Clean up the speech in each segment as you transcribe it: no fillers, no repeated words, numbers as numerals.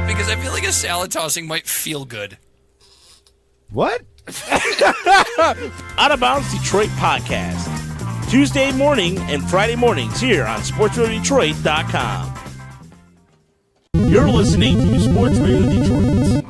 Because I feel like a salad tossing might feel good. What? Out of Bounds Detroit podcast. Tuesday morning and Friday mornings here on SportsRadioDetroit.com. You're listening to Sports Radio Detroit.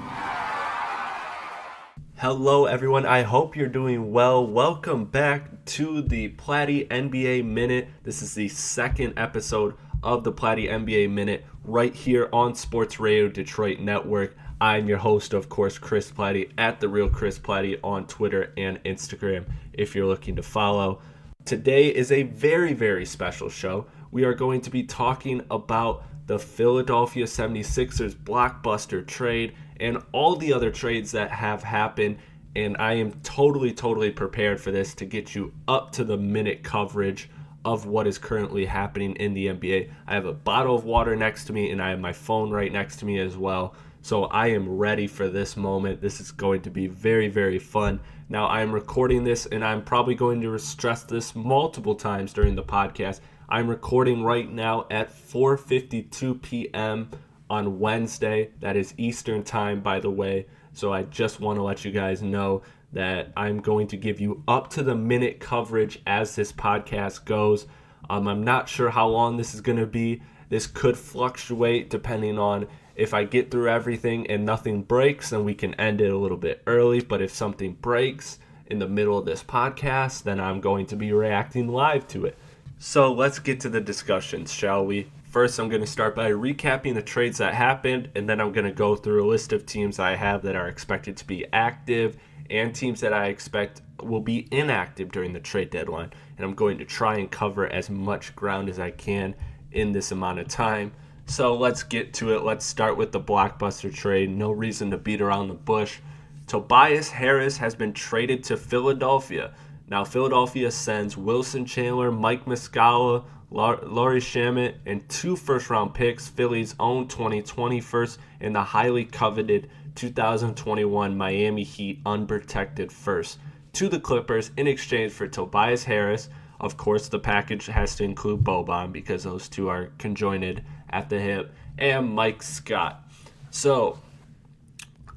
Hello, everyone. I hope you're doing well. Welcome back to the Platte NBA Minute. This is the second episode of the Platte NBA Minute right here on Sports Radio Detroit Network. I'm your host, of course, Chris Platte, at The Real Chris Platte on Twitter and Instagram if you're looking to follow. Today is a very, very special show. We are going to be talking about the Philadelphia 76ers blockbuster trade and all the other trades that have happened. And I am totally prepared for this to get you up to the minute coverage of what is currently happening in the NBA. I have a bottle of water next to me and I have my phone right next to me as well. So I am ready for this moment. This is going to be very, very fun. Now, I'm recording this, and I'm probably going to stress this multiple times during the podcast. I'm recording right now at 4:52 p.m. on Wednesday. That is Eastern time, by the way. So I just want to let you guys know that I'm going to give you up-to-the-minute coverage as this podcast goes. I'm not sure how long this is going to be. This could fluctuate depending on if I get through everything and nothing breaks, then we can end it a little bit early. But if something breaks in the middle of this podcast, then I'm going to be reacting live to it. So let's get to the discussions, shall we? First, I'm going to start by recapping the trades that happened, and then I'm going to go through a list of teams I have that are expected to be active and teams that I expect will be inactive during the trade deadline. And I'm going to try and cover as much ground as I can in this amount of time. So let's get to it. Let's start with the blockbuster trade. No reason to beat around the bush. Tobias Harris has been traded to Philadelphia. Now, Philadelphia sends Wilson Chandler, Mike Muscala, Laurie Shamet, and 2 first-round picks, Philly's own 2020 first, and the highly coveted 2021 Miami Heat unprotected first, to the Clippers in exchange for Tobias Harris. Of course, the package has to include Boban because those two are conjoined at the hip, and Mike Scott. So,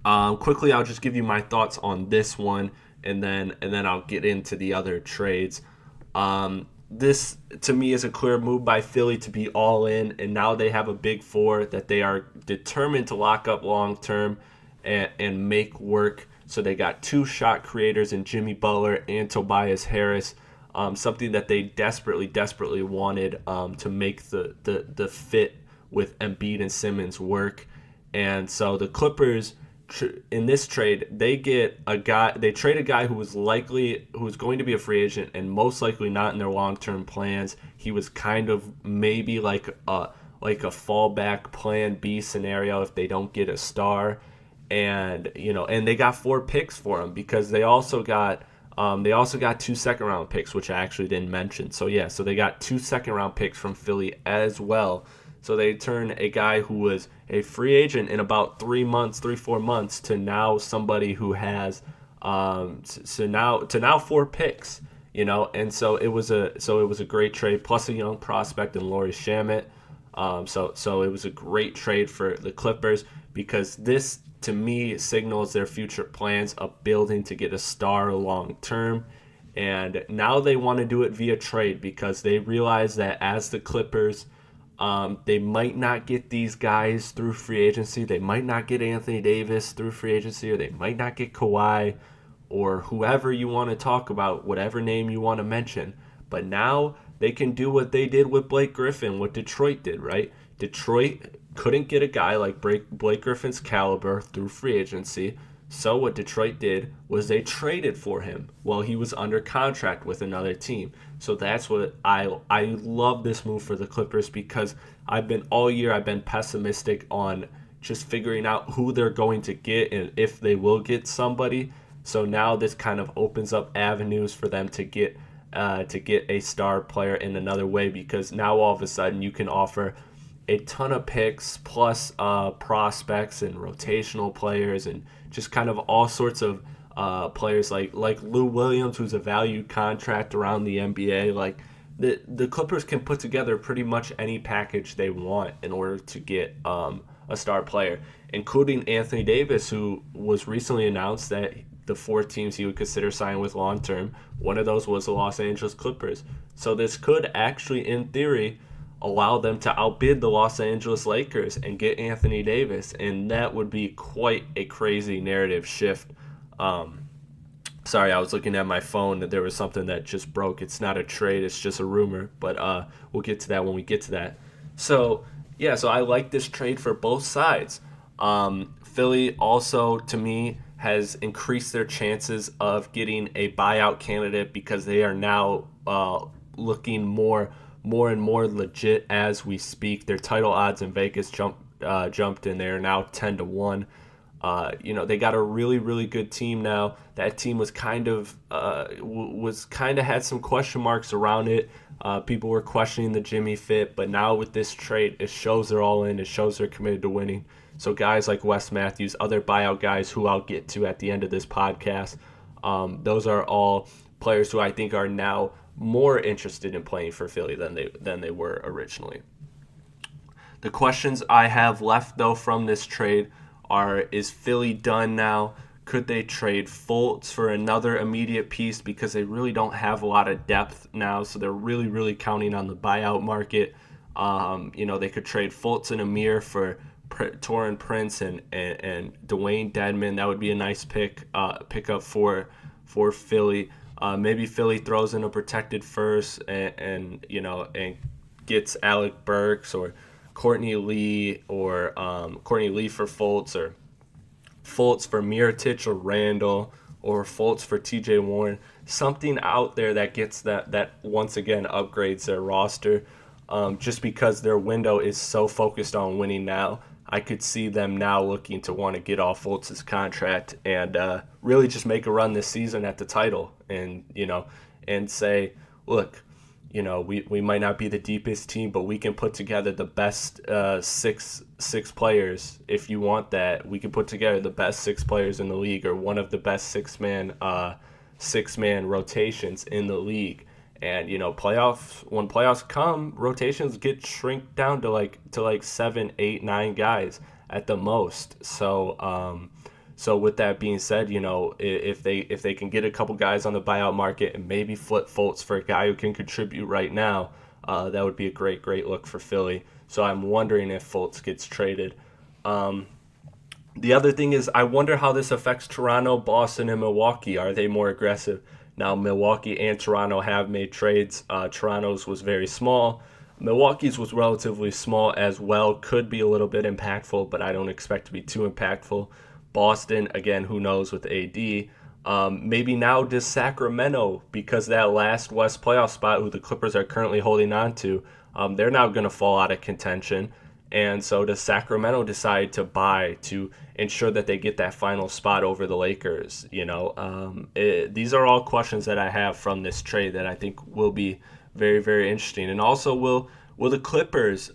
quickly, I'll just give you my thoughts on this one, and then I'll get into the other trades. This, to me, is a clear move by Philly to be all in, and now they have a big four that they are determined to lock up long term and make work. So they got 2 shot creators in Jimmy Butler and Tobias Harris. Something that they desperately wanted to make the fit with Embiid and Simmons work. And so the Clippers, in this trade, they trade a guy who was going to be a free agent and most likely not in their long-term plans. He was kind of maybe like a fallback plan B scenario if they don't get a star. And they got 4 picks for him because they also got 2 second-round picks, which I actually didn't mention. So they got 2 second-round picks from Philly as well. So they turn a guy who was a free agent in about 3-4 months to now somebody who has now 4 picks. And so it was a great trade, plus a young prospect in Laurie Shamet. So it was a great trade for the Clippers because this, to me, signals their future plans of building to get a star long term. And now they want to do it via trade because they realize that as the Clippers, they might not get these guys through free agency. They might not get Anthony Davis through free agency, or they might not get Kawhi or whoever you want to talk about, whatever name you want to mention. But now they can do what they did with Blake Griffin, what Detroit did, right? Detroit couldn't get a guy like Blake Griffin's caliber through free agency. So what Detroit did was they traded for him while he was under contract with another team. So that's what I love this move for the Clippers because all year I've been pessimistic on just figuring out who they're going to get and if they will get somebody. So now this kind of opens up avenues for them to get a star player in another way because now all of a sudden you can offer a ton of picks plus prospects and rotational players and just kind of all sorts of players like Lou Williams, who's a valued contract around the NBA. Like the Clippers can put together pretty much any package they want in order to get a a star player, including Anthony Davis, who was recently announced that the 4 teams he would consider signing with long term, one of those was the Los Angeles Clippers. So this could actually, in theory, allow them to outbid the Los Angeles Lakers and get Anthony Davis, and that would be quite a crazy narrative shift. Sorry, I was looking at my phone that there was something that just broke. It's not a trade, it's just a rumor, but we'll get to that when we get to that. So, yeah, so I like this trade for both sides. Philly also, to me, has increased their chances of getting a buyout candidate because they are now looking more and more legit as we speak. Their title odds in Vegas jumped, and they are now 10-1. They got a really, really good team now. That team was kind of had some question marks around it. People were questioning the Jimmy fit, but now with this trade, it shows they're all in. It shows they're committed to winning. So guys like Wes Matthews, other buyout guys who I'll get to at the end of this podcast, those are all players who I think are now more interested in playing for Philly than they were originally. The questions I have left, though, from this trade are, is Philly done now? Could they trade Fultz for another immediate piece because they really don't have a lot of depth now, so they're really, really counting on the buyout market. They could trade Fultz and Amir for Taurean Prince and Dwayne Dedmon. That would be a nice pickup for Philly. Maybe Philly throws in a protected first and gets Alec Burks or Courtney Lee or Courtney Lee for Fultz, or Fultz for Mirotic or Randall, or Fultz for TJ Warren. Something out there that gets that once again upgrades their roster. Just because their window is so focused on winning now, I could see them now looking to want to get off Fultz's contract and really just make a run this season at the title, and say, look, we might not be the deepest team, but we can put together the best six players. If you want that, we can put together the best 6 players in the league, or one of the best six-man rotations in the league. And when playoffs come, rotations get shrink down to like 7, 8, 9 guys at the most. So with that being said, if they can get a couple guys on the buyout market and maybe flip Fultz for a guy who can contribute right now, that would be a great look for Philly. So I'm wondering if Fultz gets traded. The other thing is, I wonder how this affects Toronto, Boston, and Milwaukee. Are they more aggressive? Now, Milwaukee and Toronto have made trades. Toronto's was very small. Milwaukee's was relatively small as well. Could be a little bit impactful, but I don't expect to be too impactful. Boston, again, who knows with AD. Maybe now does Sacramento, because that last West playoff spot, who the Clippers are currently holding on to, they're now going to fall out of contention. And so does Sacramento decide to buy to ensure that they get that final spot over the Lakers? These are all questions that I have from this trade that I think will be very, very interesting. And also, will the Clippers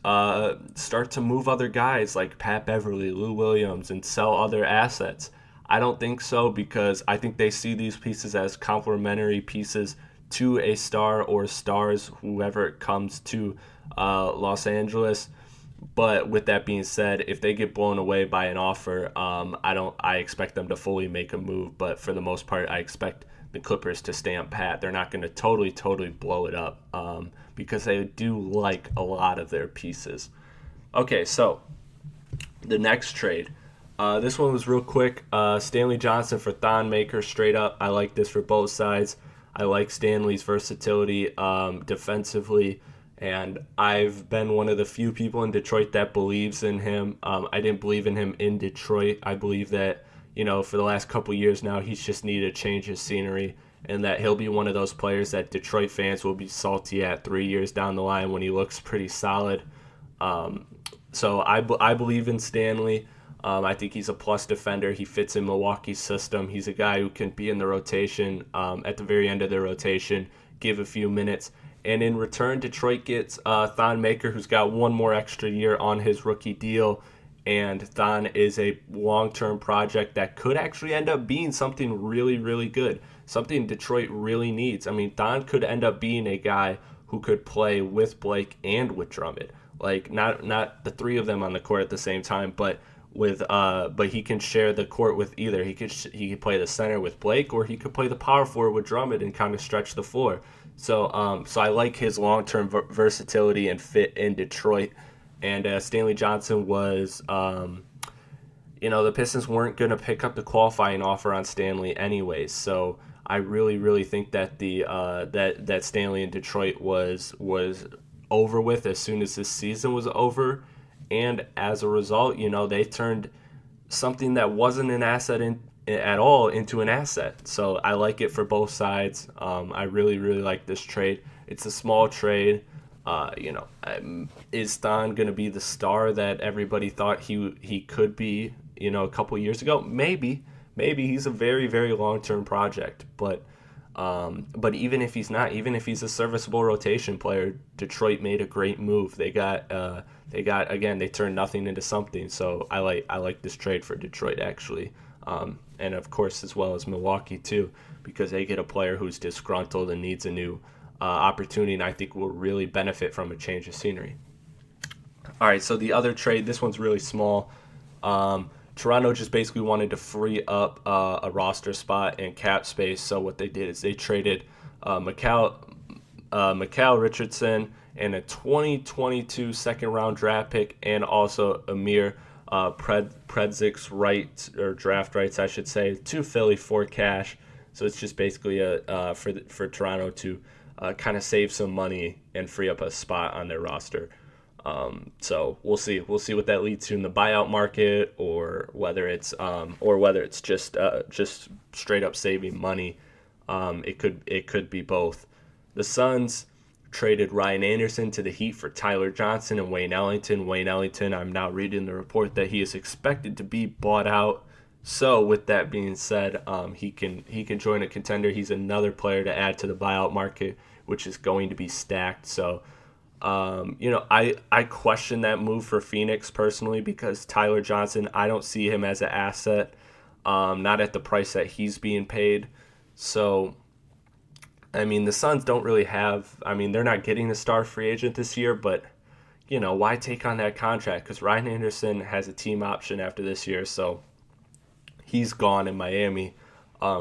start to move other guys like Pat Beverly, Lou Williams, and sell other assets? I don't think so, because I think they see these pieces as complementary pieces to a star or stars, whoever it comes to Los Angeles. But with that being said, if they get blown away by an offer, I expect them to fully make a move. But for the most part, I expect the Clippers to stand pat. They're not going to totally blow it up because they do like a lot of their pieces. Okay, so the next trade. This one was real quick. Stanley Johnson for Thon Maker, straight up. I like this for both sides. I like Stanley's versatility defensively. And I've been one of the few people in Detroit that believes in him. I didn't believe in him in Detroit. I believe that, for the last couple years now, he's just needed to change his scenery, and that he'll be one of those players that Detroit fans will be salty at 3 years down the line when he looks pretty solid. So I believe in Stanley. I think he's a plus defender. He fits in Milwaukee's system. He's a guy who can be in the rotation at the very end of the rotation, give a few minutes. And in return, Detroit gets Thon Maker, who's got one more extra year on his rookie deal. And Thon is a long-term project that could actually end up being something really, really good, something Detroit really needs. I mean, Thon could end up being a guy who could play with Blake and with Drummond. like not the three of them on the court at the same time, but but he can share the court with either. He could play the center with Blake, or he could play the power forward with Drummond and kind of stretch the floor. So I like his long-term versatility and fit in Detroit. And Stanley Johnson was, the Pistons weren't going to pick up the qualifying offer on Stanley anyways. So I really, really think that that Stanley in Detroit was over with as soon as this season was over. And as a result, they turned something that wasn't an asset at all into an asset. So I like it for both sides. I really, really like this trade. It's a small trade. Is Thon going to be the star that everybody thought he could be, a couple years ago? Maybe he's a very, very long-term project. But even if he's not, even if he's a serviceable rotation player, Detroit made a great move. They turned nothing into something. So I like this trade for Detroit, actually. And of course, as well as Milwaukee too, because they get a player who's disgruntled and needs a new opportunity, and I think will really benefit from a change of scenery. All right, so the other trade, this one's really small. Toronto just basically wanted to free up a roster spot and cap space. So what they did is they traded Mikal Richardson and a 2022 second-round draft pick, and also Amir Predzik's draft rights, I should say, to Philly for cash. So it's just basically for Toronto to kind of save some money and free up a spot on their roster. So we'll see what that leads to in the buyout market, or whether it's just straight up saving money. It could be both. The Suns traded Ryan Anderson to the Heat for Tyler Johnson and Wayne Ellington. Wayne Ellington, I'm now reading the report that he is expected to be bought out. So with that being said, he can join a contender. He's another player to add to the buyout market, which is going to be stacked. So, I question that move for Phoenix personally, because Tyler Johnson, I don't see him as an asset, not at the price that he's being paid. So, the Suns don't really have, they're not getting a star free agent this year, but, why take on that contract? Because Ryan Anderson has a team option after this year, so he's gone in Miami,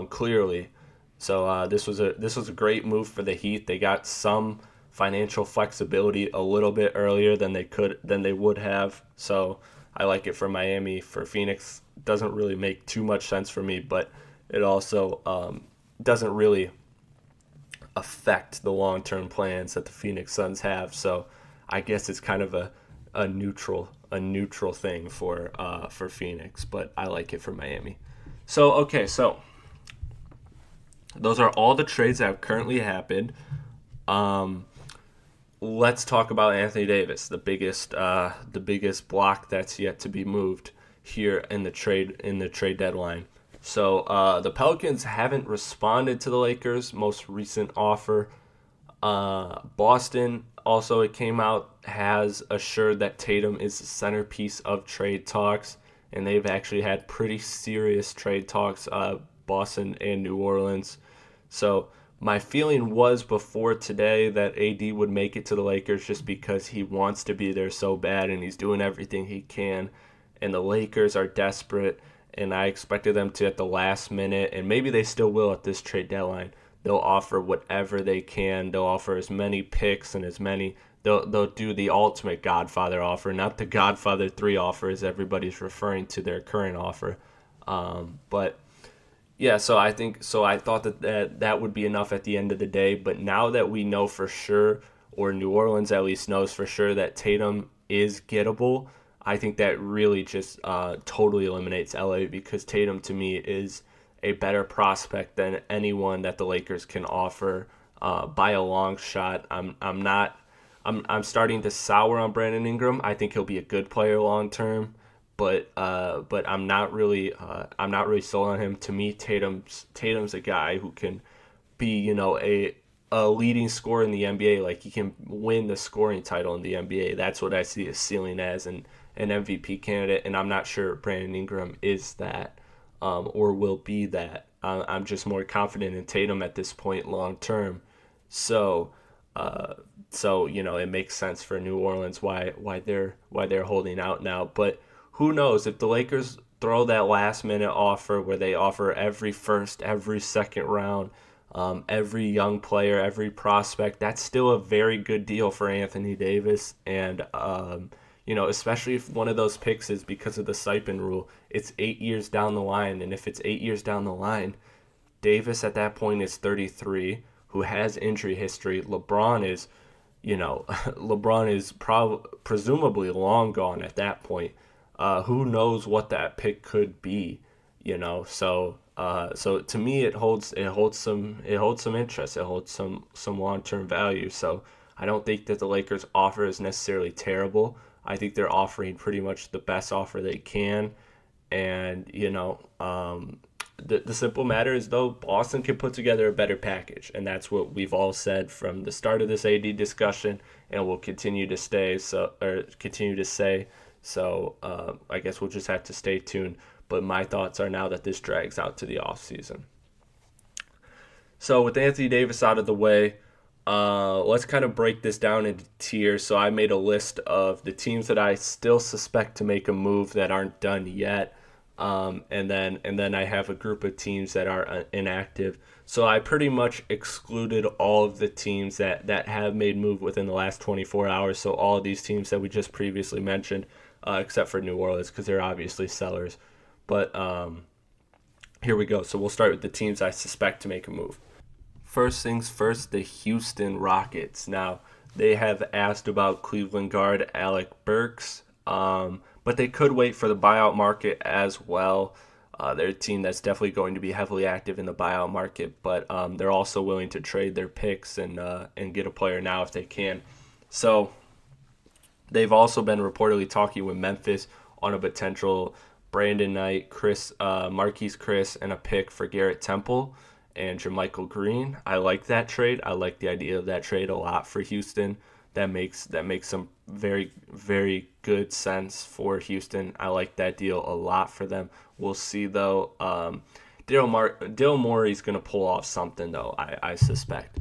clearly. So this was a great move for the Heat. They got some financial flexibility a little bit earlier than they would have. So I like it for Miami. For Phoenix, doesn't really make too much sense for me, but it also doesn't really affect the long-term plans that the Phoenix Suns have. So I guess it's kind of a neutral thing for Phoenix, but I like it for Miami. So those are all the trades that have currently happened. Let's talk about Anthony Davis, the biggest block that's yet to be moved here in the trade deadline. So the Pelicans haven't responded to the Lakers' most recent offer. Boston also, it came out, has assured that Tatum is the centerpiece of trade talks, and they've actually had pretty serious trade talks, Boston and New Orleans. So my feeling was before today that AD would make it to the Lakers just because he wants to be there so bad and he's doing everything he can. And the Lakers are desperate, and I expected them to at the last minute, and maybe they still will at this trade deadline. They'll offer whatever they can. They'll offer as many picks and as many. They'll do the ultimate Godfather offer, not the Godfather 3 offer as everybody's referring to their current offer. But yeah, so I thought that would be enough at the end of the day. But now that we know for sure, or New Orleans at least knows for sure, that Tatum is gettable, I think that really just totally eliminates LA, because Tatum to me is a better prospect than anyone that the Lakers can offer by a long shot. I'm starting to sour on Brandon Ingram. I think he'll be a good player long term, but I'm not really sold on him. To me, Tatum's a guy who can be, a leading scorer in the NBA. Like, he can win the scoring title in the NBA. That's what I see his ceiling as, an MVP candidate. And I'm not sure Brandon Ingram is that, or will be that. I'm just more confident in Tatum at this point long term. So So it makes sense for New Orleans why they're holding out now. But who knows if the Lakers throw that last minute offer where they offer every first, every second round, every young player, every prospect, that's still a very good deal for Anthony Davis. And especially if one of those picks is because of the stipend rule, it's 8 years down the line. And if it's 8 years down the line, Davis at that point is 33, who has injury history. LeBron is presumably long gone at that point. Who knows what that pick could be, So to me, it holds some interest. It holds some long-term value. So I don't think that the Lakers' offer is necessarily terrible. I think they're offering pretty much the best offer they can, and the simple matter is, though, Boston can put together a better package, and that's what we've all said from the start of this AD discussion, and we'll continue to say. So I guess we'll just have to stay tuned. But my thoughts are now that this drags out to the offseason. So with Anthony Davis out of the way, let's kind of break this down into tiers. So I made a list of the teams that I still suspect to make a move that aren't done yet. And then I have a group of teams that are inactive. So I pretty much excluded all of the teams that have made move within the last 24 hours. So all of these teams that we just previously mentioned, except for New Orleans, because they're obviously sellers. But here we go. So we'll start with the teams I suspect to make a move. First things first, the Houston Rockets. Now, they have asked about Cleveland guard Alec Burks, but they could wait for the buyout market as well. They're a team that's definitely going to be heavily active in the buyout market, but they're also willing to trade their picks and get a player now if they can. So they've also been reportedly talking with Memphis on a potential Brandon Knight, Marquise Chris, and a pick for Garrett Temple and JaMychal Green. I like that trade. I like the idea of that trade a lot for Houston. That makes some very, very good sense for Houston. I like that deal a lot for them. We'll see, though. Daryl Morey's going to pull off something, though, I suspect.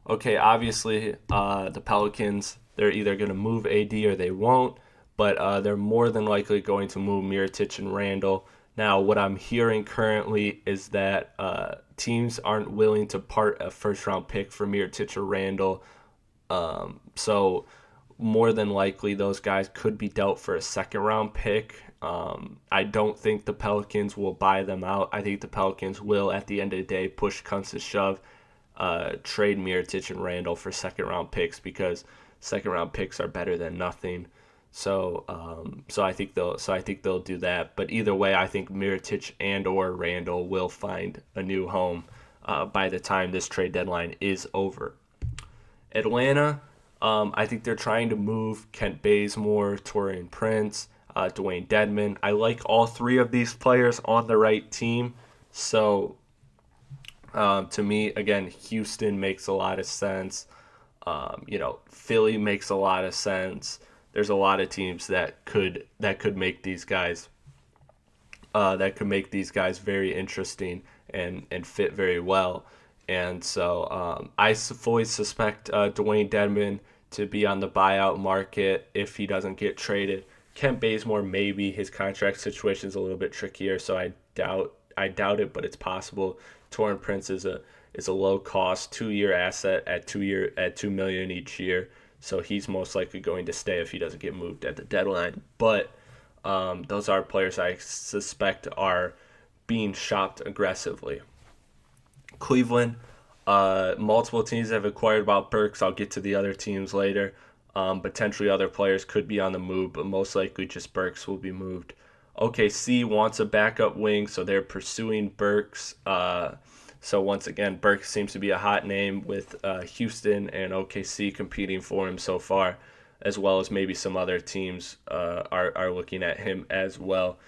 Okay, obviously, the Pelicans, they're either going to move AD or they won't, but they're more than likely going to move Mirotic and Randall. Now, what I'm hearing currently is that teams aren't willing to part a first-round pick for Mirotic or Randall. So more than likely, those guys could be dealt for a second-round pick. I don't think the Pelicans will buy them out. I think the Pelicans will, at the end of the day, push comes to shove, trade Mirotic and Randall for second-round picks because second-round picks are better than nothing. So I think they'll do that. But either way, I think Mirotic and or Randall will find a new home by the time this trade deadline is over. Atlanta, I think they're trying to move Kent Bazemore, Taurean Prince, Dwayne Dedmon. I like all three of these players on the right team. So to me, again, Houston makes a lot of sense. Philly makes a lot of sense. There's a lot of teams that could make these guys very interesting and fit very well. And so I fully suspect Dwayne Dedmon to be on the buyout market if he doesn't get traded. Kent Bazemore, maybe his contract situation is a little bit trickier, so I doubt it, but it's possible. Taurean Prince is a low cost 2-year asset at $2 million each year. So he's most likely going to stay if he doesn't get moved at the deadline. But those are players I suspect are being shopped aggressively. Cleveland, multiple teams have inquired about Burks. I'll get to the other teams later. Potentially other players could be on the move, but most likely just Burks will be moved. OKC wants a backup wing, so they're pursuing Burks. So once again, Burks seems to be a hot name with Houston and OKC competing for him so far, as well as maybe some other teams are looking at him as well.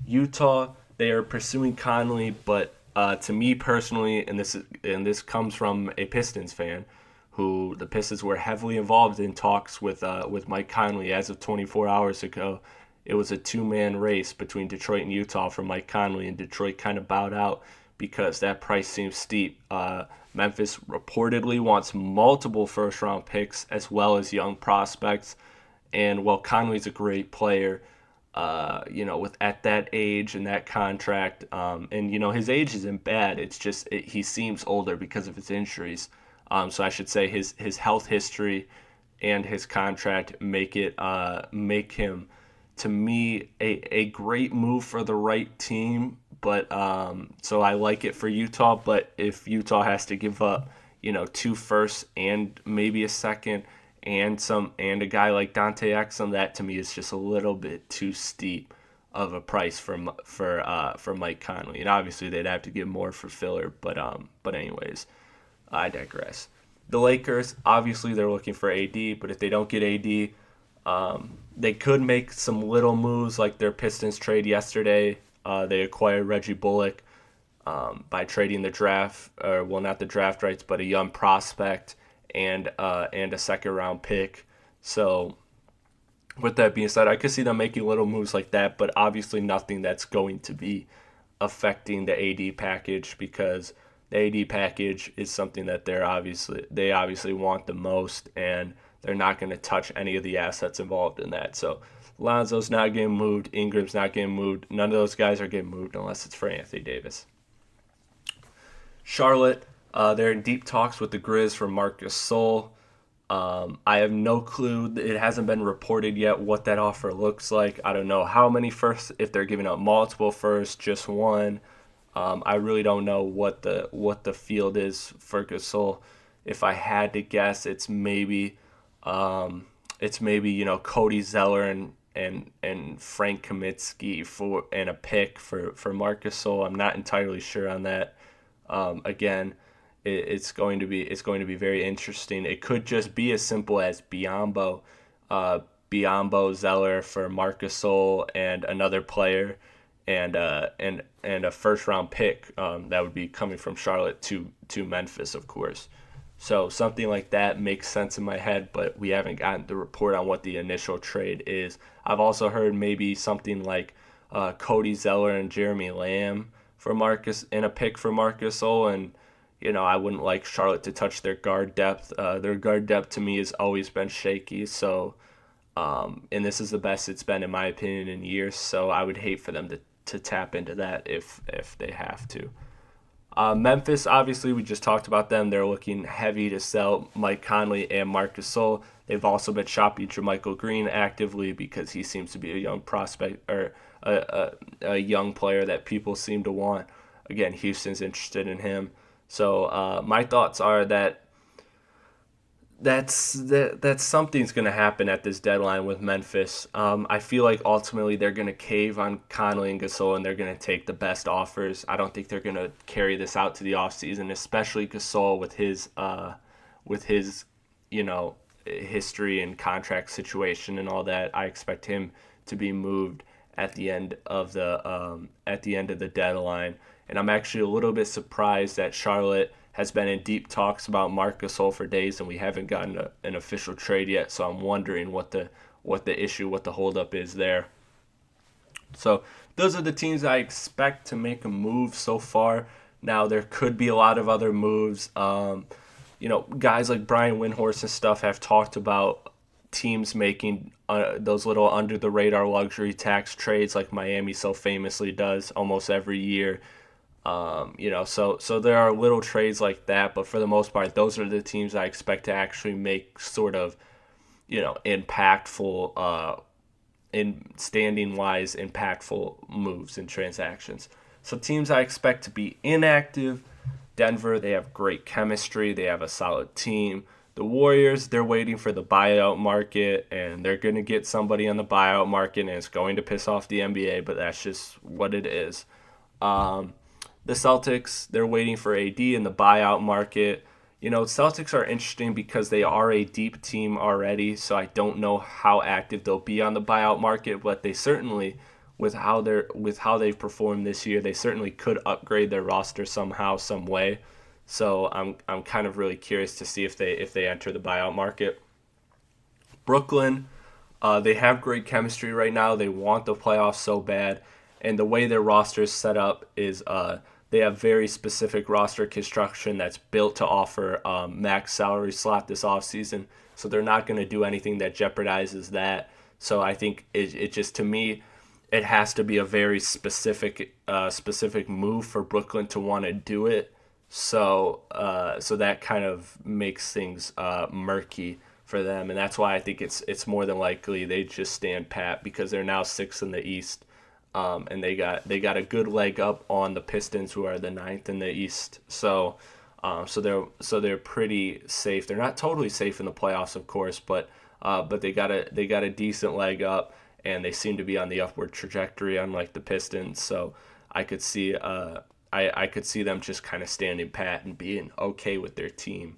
Utah, they are pursuing Conley, but to me personally, and this comes from a Pistons fan, who the Pistons were heavily involved in talks with Mike Conley as of 24 hours ago. It was a 2-man race between Detroit and Utah for Mike Conley, and Detroit kind of bowed out because that price seems steep. Memphis reportedly wants multiple first-round picks as well as young prospects. And while Conley's a great player, with at that age and that contract, and his age isn't bad. It's just he seems older because of his injuries. So I should say his health history and his contract make him, to me, a great move for the right team. But so I like it for Utah. But if Utah has to give up, 2 firsts and maybe a second and a guy like Dante Exum, that to me is just a little bit too steep of a price for Mike Conley. And obviously they'd have to give more for filler. But anyways, I digress. The Lakers, obviously they're looking for AD, but if they don't get AD, they could make some little moves like their Pistons trade yesterday. They acquired Reggie Bullock by trading the draft, not the draft rights, but a young prospect and a second-round pick. So with that being said, I could see them making little moves like that, but obviously nothing that's going to be affecting the AD package, because the AD package is something that they obviously want the most, and they're not going to touch any of the assets involved in that. So Lonzo's not getting moved. Ingram's not getting moved. None of those guys are getting moved unless it's for Anthony Davis. Charlotte, they're in deep talks with the Grizz for Marc Gasol. I have no clue. It hasn't been reported yet what that offer looks like. I don't know how many firsts, if they're giving up multiple firsts, just one. I really don't know what the field is for Gasol. If I had to guess, it's maybe Cody Zeller and Frank Kaminsky and a pick for Marc Gasol. I'm not entirely sure on that. Again, it's going to be very interesting. It could just be as simple as Biyombo, Zeller for Marc Gasol and another player, and a first round pick that would be coming from Charlotte to Memphis, of course. So something like that makes sense in my head, but we haven't gotten the report on what the initial trade is. I've also heard maybe something like Cody Zeller and Jeremy Lamb for Marcus and a pick for Marc Gasol, and I wouldn't like Charlotte to touch their guard depth. Their guard depth to me has always been shaky, so and this is the best it's been in my opinion in years. So I would hate for them to tap into that if they have to. Memphis, obviously, we just talked about them. They're looking heavy to sell Mike Conley and Marc Gasol. They've also been shopping JaMychal Green actively because he seems to be a young prospect or a young player that people seem to want. Again, Houston's interested in him. So my thoughts are that something's going to happen at this deadline with Memphis. I feel like ultimately they're going to cave on Conley and Gasol, and they're going to take the best offers. I don't think they're going to carry this out to the offseason, especially Gasol with his history and contract situation and all that. I expect him to be moved at the end of the deadline. And I'm actually a little bit surprised that Charlotte has been in deep talks about Marc Gasol for days, and we haven't gotten an official trade yet. So I'm wondering what the holdup is there. So those are the teams I expect to make a move so far. Now there could be a lot of other moves. Guys like Brian Windhorst and stuff have talked about teams making those little under the radar luxury tax trades like Miami so famously does almost every year. So there are little trades like that, but for the most part, those are the teams I expect to actually make sort of, impactful, in standing-wise, impactful moves and transactions. So teams I expect to be inactive: Denver, they have great chemistry, they have a solid team. The Warriors, they're waiting for the buyout market, and they're going to get somebody on the buyout market, and it's going to piss off the NBA, but that's just what it is. The Celtics, they're waiting for AD in the buyout market. Celtics are interesting because they are a deep team already, so I don't know how active they'll be on the buyout market, but they certainly, with how they've performed this year, they certainly could upgrade their roster somehow, some way. So I'm kind of really curious to see if they enter the buyout market. Brooklyn, they have great chemistry right now. They want the playoffs so bad, and the way their roster is set up is they have very specific roster construction that's built to offer max salary slot this offseason. So they're not going to do anything that jeopardizes that. So I think it just, to me, it has to be a very specific move for Brooklyn to want to do it. So that kind of makes things murky for them, and that's why I think it's more than likely they just stand pat because they're now 6th in the East, and they got a good leg up on the Pistons, who are the 9th in the East. So they're pretty safe. They're not totally safe in the playoffs, of course, but they got a decent leg up, and they seem to be on the upward trajectory, unlike the Pistons. So I could see I could see them just kind of standing pat and being okay with their team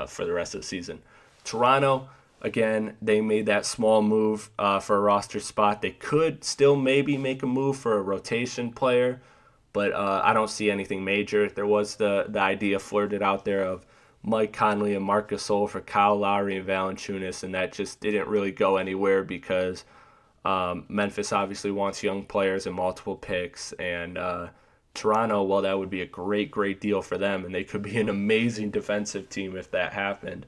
for the rest of the season. Toronto, again, they made that small move for a roster spot. They could still maybe make a move for a rotation player, but I don't see anything major. There was the idea flirted out there of Mike Conley and Marc Gasol for Kyle Lowry and Valanciunas, and that just didn't really go anywhere because Memphis obviously wants young players and multiple picks, and Toronto, well, that would be a great deal for them, and they could be an amazing defensive team if that happened.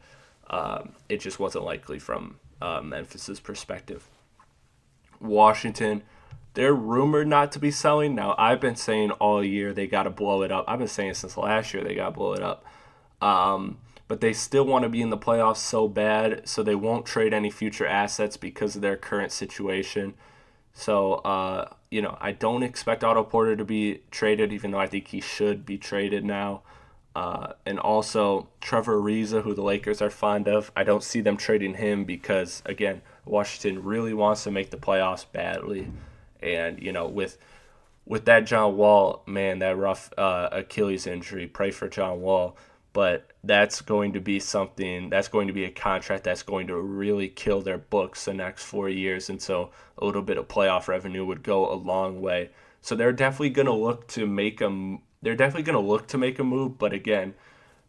It just wasn't likely from Memphis's perspective. Washington, they're rumored not to be selling. Now, I've been saying all year they got to blow it up. I've been saying since last year they got to blow it up. But they still want to be in the playoffs so bad, so they won't trade any future assets because of their current situation. So, I don't expect Otto Porter to be traded, even though I think he should be traded now. And also Trevor Ariza, who the Lakers are fond of. I don't see them trading him because, again, Washington really wants to make the playoffs badly. And, with that John Wall, man, that rough Achilles injury, pray for John Wall. But that's going to be a contract that's going to really kill their books the next 4 years. And so a little bit of playoff revenue would go a long way. So they're definitely going to look to make a move. But again,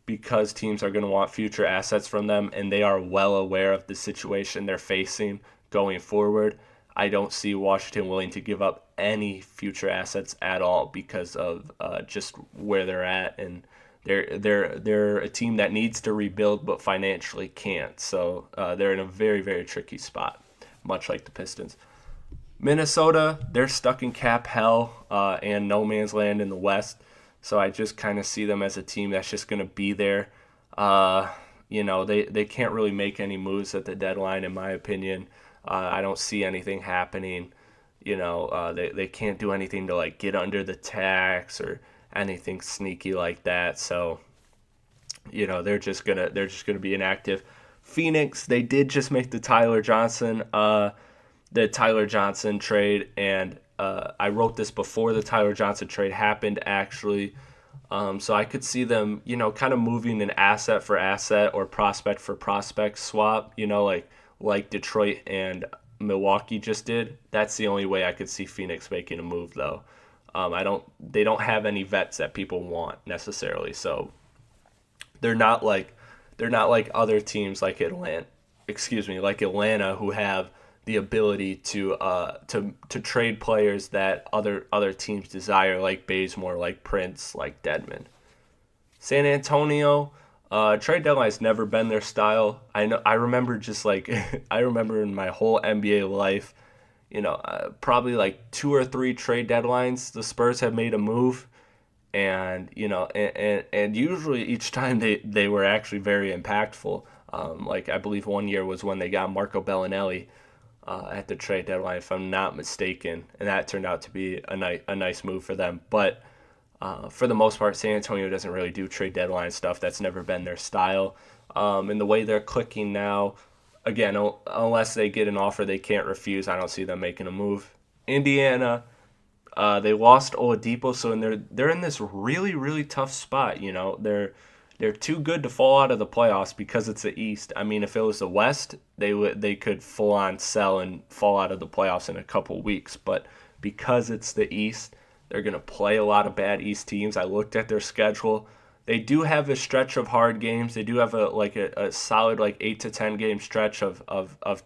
because teams are going to want future assets from them and they are well aware of the situation they're facing going forward, I don't see Washington willing to give up any future assets at all because of just where they're at. And they're a team that needs to rebuild but financially can't. So they're in a very, very tricky spot, much like the Pistons. Minnesota, they're stuck in cap hell and no man's land in the West. So I just kind of see them as a team that's just going to be there. They can't really make any moves at the deadline, in my opinion. I don't see anything happening. They can't do anything to get under the tax or anything sneaky like that. So, they're just gonna be inactive. Phoenix, they did just make the Tyler Johnson trade, and I wrote this before the Tyler Johnson trade happened, actually. So I could see them, kind of moving an asset for asset or prospect for prospect swap, like Detroit and Milwaukee just did. That's the only way I could see Phoenix making a move, though. They don't have any vets that people want necessarily. So they're not like other teams like Atlanta, who have the ability to trade players that other teams desire, like Bazemore, like Prince, like Dedmon. San Antonio, trade deadline's never been their style. I remember in my whole NBA life, probably 2 or 3 trade deadlines the Spurs have made a move, and usually each time they were actually very impactful. I believe one year was when they got Marco Bellinelli at the trade deadline, if I'm not mistaken, and that turned out to be a nice move for them. But for the most part, San Antonio doesn't really do trade deadline stuff. That's never been their style. And the way they're clicking now, again, unless they get an offer they can't refuse, I don't see them making a move. Indiana, they lost Oladipo, so they're in this really, really tough spot. They're too good to fall out of the playoffs because it's the East. I mean, if it was the West, they could full on sell and fall out of the playoffs in a couple weeks. But because it's the East, they're going to play a lot of bad East teams. I looked at their schedule. They do have a stretch of hard games. They do have a solid 8 to 10 game stretch of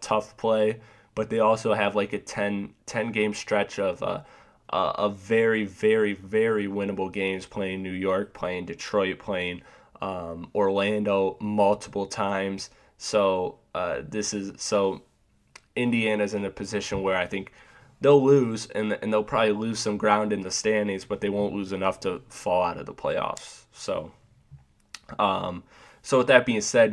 tough play, but they also have a 10 game stretch of a very, very, very winnable games, playing New York, playing Detroit, playing Orlando multiple times. So Indiana's in a position where I think they'll lose, and they'll probably lose some ground in the standings, but they won't lose enough to fall out of the playoffs. So with that being said,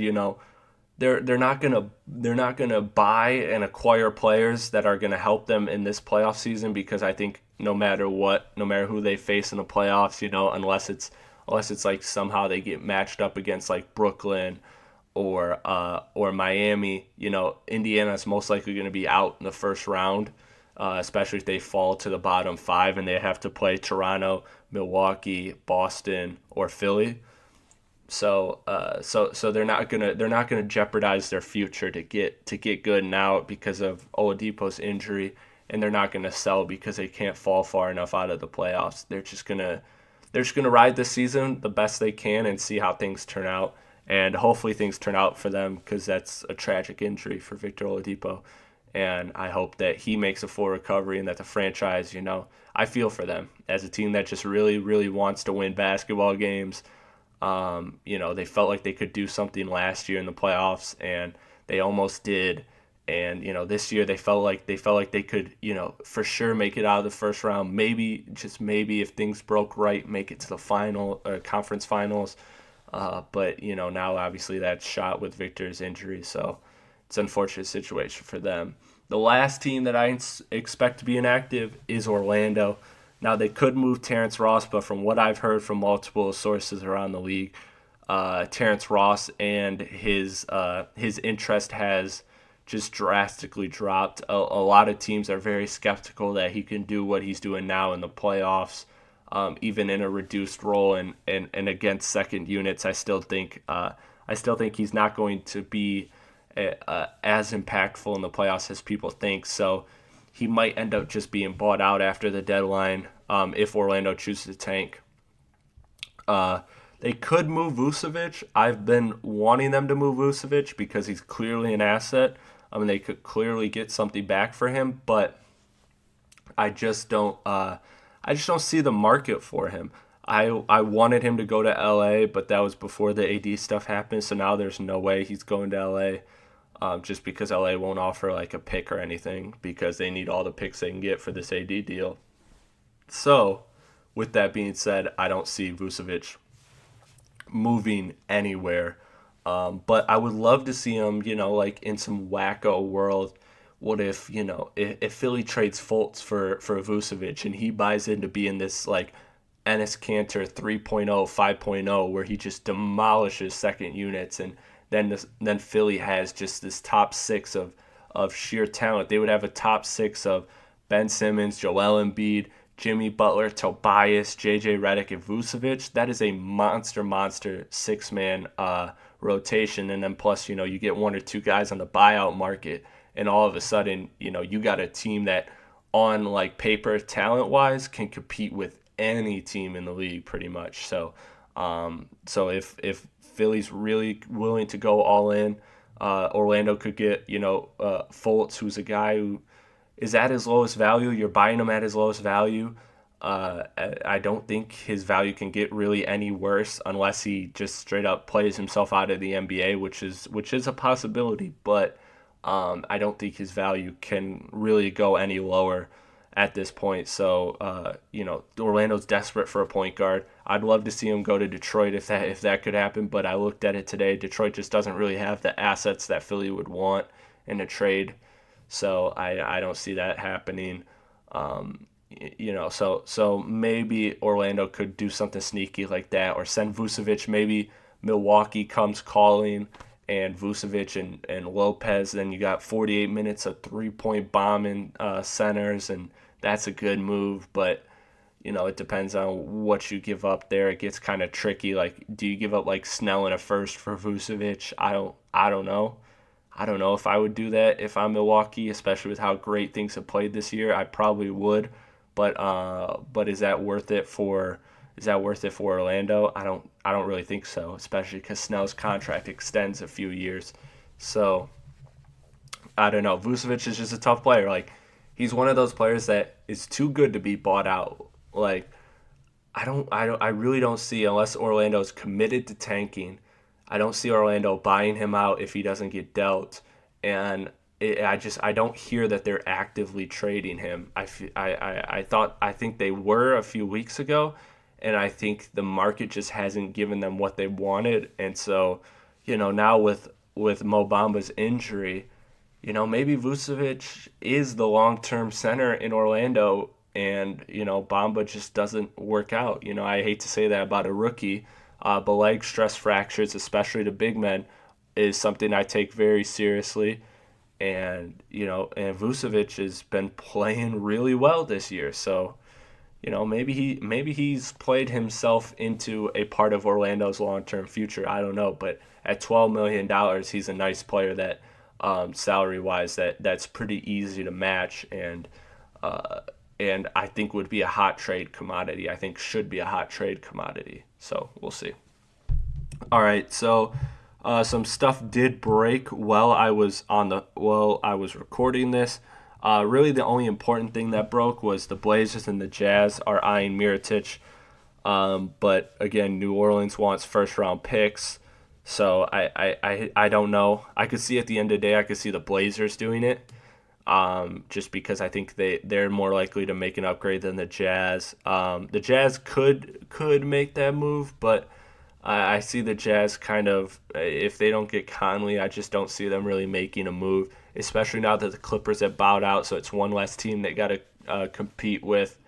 they're not gonna buy and acquire players that are gonna help them in this playoff season, because I think no matter who they face in the playoffs, unless it's like somehow they get matched up against like Brooklyn or Miami, Indiana's most likely going to be out in the first round, especially if they fall to the bottom 5 and they have to play Toronto, Milwaukee, Boston, or Philly. So they're not gonna jeopardize their future to get good now because of Oladipo's injury, and they're not gonna sell because they can't fall far enough out of the playoffs. They're just gonna ride this season the best they can and see how things turn out, and hopefully things turn out for them, because that's a tragic injury for Victor Oladipo, and I hope that he makes a full recovery and that the franchise, I feel for them as a team that just really, really wants to win basketball games. They felt like they could do something last year in the playoffs, and they almost did. And this year they felt like they could, for sure make it out of the first round. Maybe, just maybe, if things broke right, make it to the conference finals. But now obviously that's shot with Victor's injury, so it's an unfortunate situation for them. The last team that I expect to be inactive is Orlando. Now, they could move Terrence Ross, but from what I've heard from multiple sources around the league, Terrence Ross and his interest has just drastically dropped. A lot of teams are very skeptical that he can do what he's doing now in the playoffs, even in a reduced role and against second units. I still think he's not going to be as impactful in the playoffs as people think. So he might end up just being bought out after the deadline if Orlando chooses to tank. They could move Vucevic. I've been wanting them to move Vucevic because he's clearly an asset. They could clearly get something back for him, but I just don't see the market for him. I wanted him to go to LA, but that was before the AD stuff happened, so now there's no way he's going to LA, just because LA won't offer like a pick or anything, because they need all the picks they can get for this AD deal. So, with that being said, I don't see Vucevic moving anywhere. But I would love to see him, like in some wacko world. What if, if Philly trades Fultz for Vucevic and he buys into being this like Enes Kanter 3.0, 5.0, where he just demolishes second units, and then Philly has just this top 6 of sheer talent. They would have a top 6 of Ben Simmons, Joel Embiid, Jimmy Butler, Tobias, JJ Redick, and Vucevic. That is a monster 6-man rotation. And then plus, you get 1 or 2 guys on the buyout market, and all of a sudden, you got a team that on like paper, talent-wise, can compete with any team in the league pretty much. So if Philly's really willing to go all in, Orlando could get, Fultz, who's a guy who is at his lowest value. You're buying him at his lowest value. I don't think his value can get really any worse unless he just straight up plays himself out of the NBA, which is a possibility. But I don't think his value can really go any lower at this point. So Orlando's desperate for a point guard. I'd love to see him go to Detroit if that could happen. But I looked at it today. Detroit just doesn't really have the assets that Philly would want in a trade. So I don't see that happening. So maybe Orlando could do something sneaky like that, or send Vucevic. Maybe Milwaukee comes calling, and Vucevic and Lopez. Then you got 48 minutes of 3-point bombing centers, and that's a good move. But it depends on what you give up there. It gets kind of tricky. Like, do you give up like Snell and a first for Vucevic? I don't know. I don't know if I would do that if I'm Milwaukee, especially with how great things have played this year. I probably would, but is that worth it for Orlando? I don't really think so, especially because Snell's contract extends a few years. So I don't know. Vucevic is just a tough player. Like, he's one of those players that is too good to be bought out. Like, I really don't see, unless Orlando's committed to tanking, I don't see Orlando buying him out if he doesn't get dealt. And I don't hear that they're actively trading him. I think they were a few weeks ago, and I think the market just hasn't given them what they wanted. And so, now with Mo Bamba's injury, maybe Vucevic is the long-term center in Orlando, and, Bamba just doesn't work out. I hate to say that about a rookie, but leg stress fractures, especially to big men, is something I take very seriously. And, and Vucevic has been playing really well this year. So, maybe he's played himself into a part of Orlando's long-term future. I don't know. But at $12 million, he's a nice player that, salary-wise, that's pretty easy to match. And I think would be a hot trade commodity. I think should be a hot trade commodity. So we'll see. All right, so some stuff did break while I was recording this. Really, the only important thing that broke was the Blazers and the Jazz are eyeing Mirotic. But again, New Orleans wants first-round picks. So I don't know. I could see at the end of the day, I could see the Blazers doing it. Just because I think they're more likely to make an upgrade than the Jazz. The Jazz could make that move, but I see the Jazz kind of, if they don't get Conley, I just don't see them really making a move, especially now that the Clippers have bowed out, so it's one less team they got to compete with.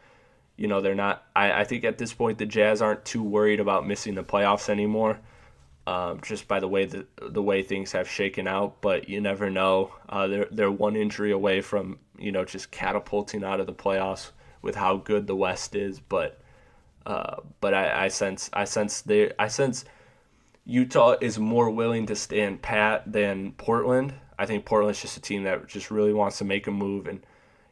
They're not. I think at this point the Jazz aren't too worried about missing the playoffs anymore. Just by the way things have shaken out, but you never know. They're one injury away from just catapulting out of the playoffs with how good the West is. But I sense Utah is more willing to stand pat than Portland. I think Portland's just a team that just really wants to make a move, and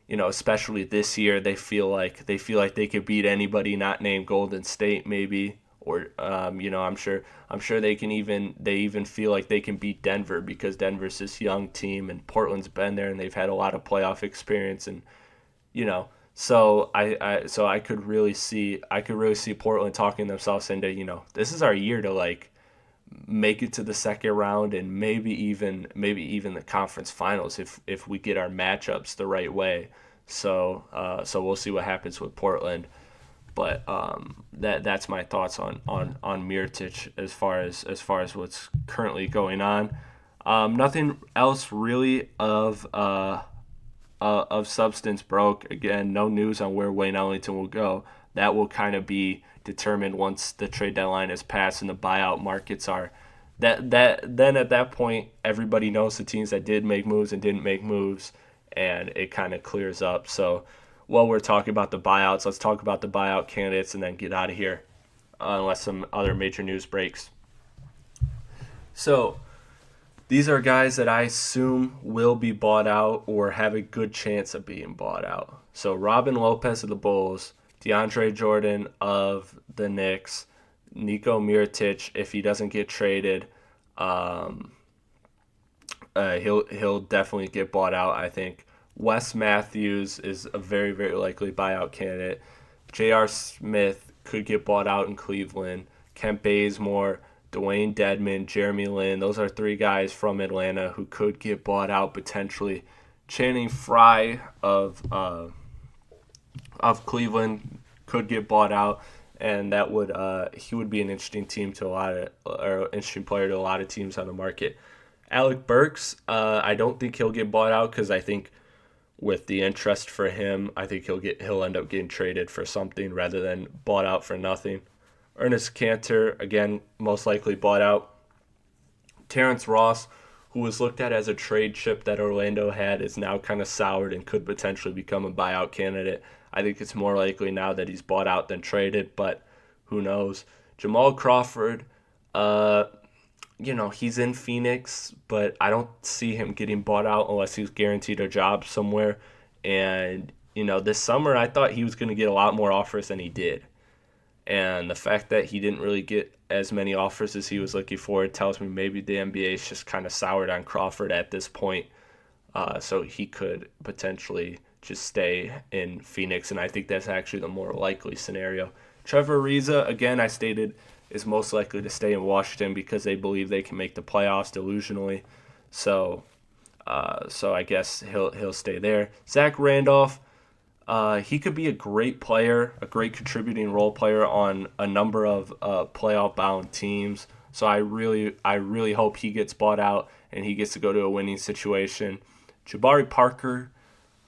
especially this year, they feel like they could beat anybody not named Golden State maybe. Or I'm sure they even feel like they can beat Denver because Denver's this young team and Portland's been there and they've had a lot of playoff experience, and so I could really see Portland talking themselves into this is our year to like make it to the second round and maybe even the conference finals if we get our matchups the right way. So we'll see what happens with Portland. But that's my thoughts on Mirotic as far as what's currently going on. Nothing else really of substance broke. Again, no news on where Wayne Ellington will go. That will kind of be determined once the trade deadline is passed and the buyout markets are. Then at that point, everybody knows the teams that did make moves and didn't make moves, and it kind of clears up. So while we're talking about the buyouts, let's talk about the buyout candidates and then get out of here, unless some other major news breaks. So these are guys that I assume will be bought out or have a good chance of being bought out. So Robin Lopez of the Bulls, DeAndre Jordan of the Knicks, Nico Mirotic, if he doesn't get traded, he'll definitely get bought out, I think. Wes Matthews is a very, very likely buyout candidate. J.R. Smith could get bought out in Cleveland. Kent Bazemore, Dwayne Dedmon, Jeremy Lin. Those are three guys from Atlanta who could get bought out potentially. Channing Frye of Cleveland could get bought out, and that would he would be an interesting team interesting player to a lot of teams on the market. Alec Burks, I don't think he'll get bought out because I think with the interest for him, I think he'll end up getting traded for something rather than bought out for nothing. Ernest Cantor, again, most likely bought out. Terrence Ross, who was looked at as a trade chip that Orlando had, is now kind of soured and could potentially become a buyout candidate. I think it's more likely now that he's bought out than traded, but who knows. Jamal Crawford, he's in Phoenix, but I don't see him getting bought out unless he's guaranteed a job somewhere. And, this summer I thought he was going to get a lot more offers than he did. And the fact that he didn't really get as many offers as he was looking for, it tells me maybe the NBA is just kind of soured on Crawford at this point. So he could potentially just stay in Phoenix, and I think that's actually the more likely scenario. Trevor Ariza, again, I stated, is most likely to stay in Washington because they believe they can make the playoffs delusionally. So I guess he'll stay there. Zach Randolph, he could be a great player, a great contributing role player on a number of playoff-bound teams. So I really hope he gets bought out and he gets to go to a winning situation. Jabari Parker,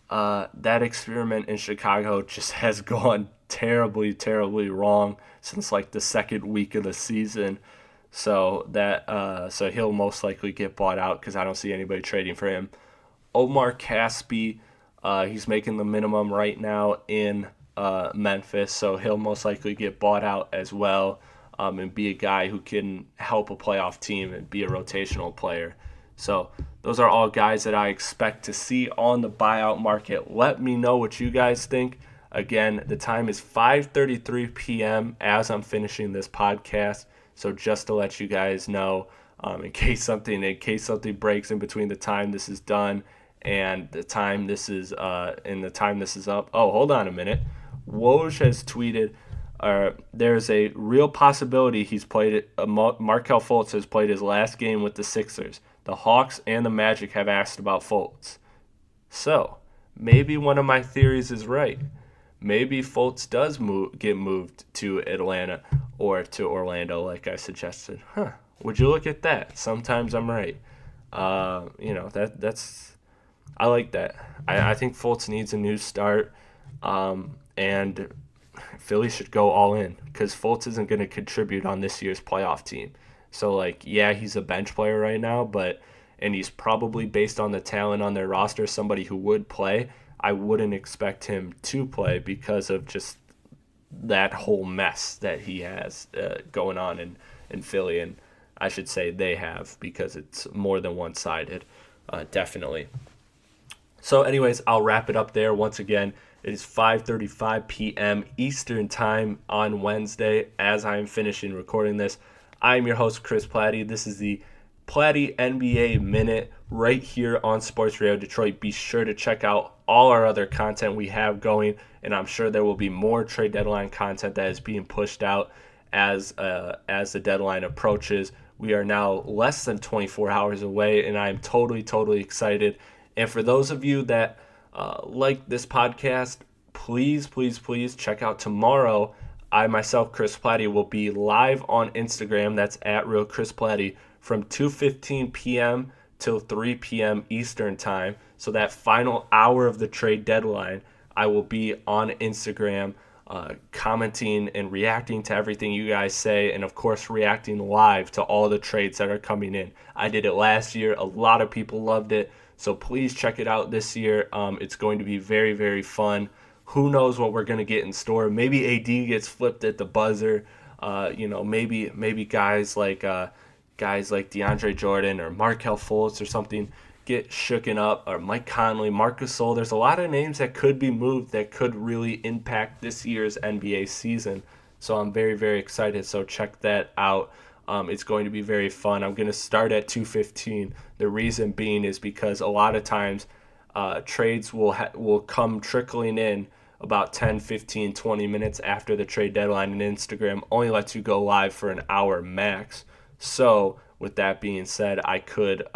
that experiment in Chicago just has gone terribly, terribly wrong since like the second week of the season. So he'll most likely get bought out because I don't see anybody trading for him. Omar Caspi, he's making the minimum right now in Memphis, so he'll most likely get bought out as well, and be a guy who can help a playoff team and be a rotational player. So those are all guys that I expect to see on the buyout market. Let me know what you guys think. Again, the time is 5:33 p.m. as I'm finishing this podcast. So just to let you guys know, in case something breaks in between the time this is done and the time this is up. Oh, hold on a minute. Woj has tweeted, there's a real possibility he's played it. Markelle Fultz has played his last game with the Sixers. The Hawks and the Magic have asked about Fultz. So maybe one of my theories is right. Maybe Fultz does get moved to Atlanta or to Orlando, like I suggested. Would you look at that? Sometimes I'm right. That's I like that. I think Fultz needs a new start, and Philly should go all in because Fultz isn't going to contribute on this year's playoff team. So, he's a bench player right now, and he's probably, based on the talent on their roster, somebody who would play. I wouldn't expect him to play because of just that whole mess that he has going on in Philly. And I should say they have, because it's more than one-sided, definitely. So anyways, I'll wrap it up there. Once again, it is 5:35 p.m. Eastern Time on Wednesday as I am finishing recording this. I am your host, Chris Platte. This is the Platte NBA Minute right here on Sports Radio Detroit. Be sure to check out all our other content we have going, and I'm sure there will be more trade deadline content that is being pushed out as the deadline approaches. We are now less than 24 hours away, and I am totally, totally excited. And for those of you that like this podcast, please, please, please check out tomorrow. I myself, Chris Platte, will be live on Instagram. That's @RealChrisPlatte from 2:15 p.m. till 3 p.m. Eastern Time. So that final hour of the trade deadline, I will be on Instagram commenting and reacting to everything you guys say, and of course reacting live to all the trades that are coming in. I did it last year. A lot of people loved it. So please check it out this year. It's going to be very, very fun. Who knows what we're going to get in store? Maybe AD gets flipped at the buzzer. Maybe guys like DeAndre Jordan or Markelle Fultz or something get shooken up, or Mike Conley, Marc Gasol. There's a lot of names that could be moved that could really impact this year's NBA season. So I'm very, very excited. So check that out. It's going to be very fun. I'm going to start at 2:15. The reason being is because a lot of times trades will come trickling in about 10, 15, 20 minutes after the trade deadline, and Instagram only lets you go live for an hour max. So with that being said, I could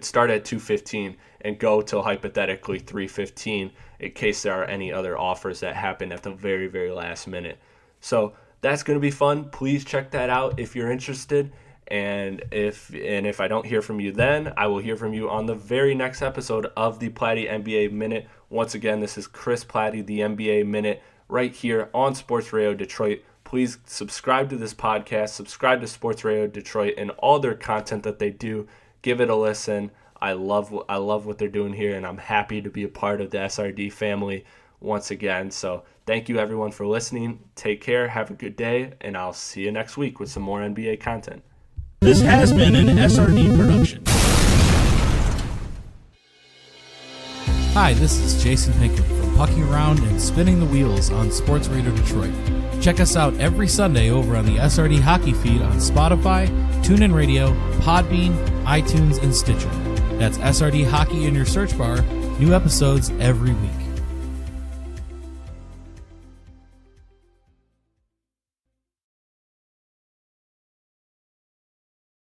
start at 2:15 and go till hypothetically 3:15 in case there are any other offers that happen at the very, very last minute. So that's going to be fun. Please check that out if you're interested. And if I don't hear from you then, I will hear from you on the very next episode of the Platte NBA Minute. Once again, this is Chris Platte, the NBA Minute, right here on Sports Radio Detroit. Please subscribe to this podcast, subscribe to Sports Radio Detroit and all their content that they do. Give it a listen. I love what they're doing here, and I'm happy to be a part of the SRD family once again. So thank you everyone for listening. Take care, have a good day, and I'll see you next week with some more NBA content. This has been an SRD production. Hi, this is Jason Pinkett from Pucking Around and Spinning the Wheels on Sports Radio Detroit. Check us out every Sunday over on the SRD Hockey feed on Spotify, TuneIn Radio, Podbean, iTunes, and Stitcher. That's SRD Hockey in your search bar, New episodes every week.